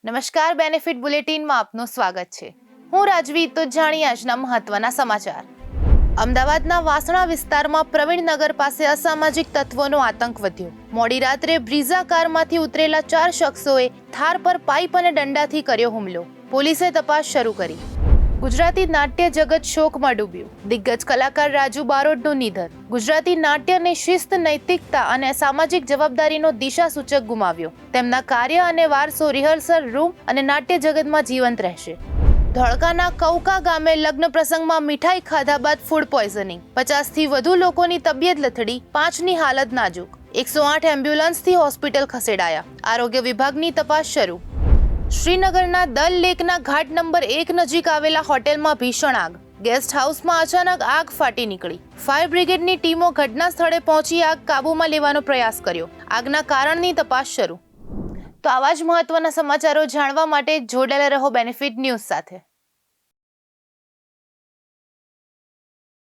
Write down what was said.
નમસ્કાર, બેનિફિટ બુલેટિનમાં આપનું સ્વાગત છે. હું રાજવી. તો જાણીએ આજના મહત્વના સમાચાર. અમદાવાદના વાસણા વિસ્તારમાં પ્રવીણનગર પાસે અસામાજિક તત્વોનો આતંક વધ્યો. મોડી રાત્રે બ્રીઝા કારમાંથી ઉતરેલા 4 શખ્સોએ થાર પર પાઇપ અને દંડાથી કર્યો હુમલો. પોલીસે તપાસ શરૂ કરી. ગુજરાતી નાટ્ય જગત શોકમાં ડૂબ્યું. દિગ્ગજ કલાકાર રાજુ બારોટનું નિધન. ગુજરાતી નાટ્યને શિસ્ત, નૈતિકતા અને સામાજિક જવાબદારીનો દિશાસૂચક ગુમાવ્યો. તેમના કાર્ય અને વારસો રિહર્સલ રૂમ અને નાટ્ય જગતમાં જીવંત રહેશે. ધોળકાના કૌકા ગામે લગ્ન પ્રસંગમાં મીઠાઈ ખાધા બાદ ફૂડ પોઈઝનિંગ. 50થી વધુ લોકોની તબિયત લથડી, 5ની હાલત નાજુક. 108 એમ્બ્યુલન્સથી હોસ્પિટલ ખસેડાયા. આરોગ્ય વિભાગની તપાસ શરૂ. શ્રીનગરના દલ લેકના ઘાટ નંબર 1 નજીક આવેલા હોટેલમાં ભીષણ આગ. ગેસ્ટ હાઉસમાં અચાનક આગ ફાટી નીકળી. ફાયર બ્રિગેડની ટીમો ઘટના સ્થળે પહોંચી આગ કાબૂમાં લેવાનો પ્રયાસ કર્યો. આગના કારણની તપાસ શરૂ. તો આવા જ મહત્વના સમાચારો જાણવા માટે જોડાયેલા રહો બેનિફિટ ન્યૂઝ સાથે.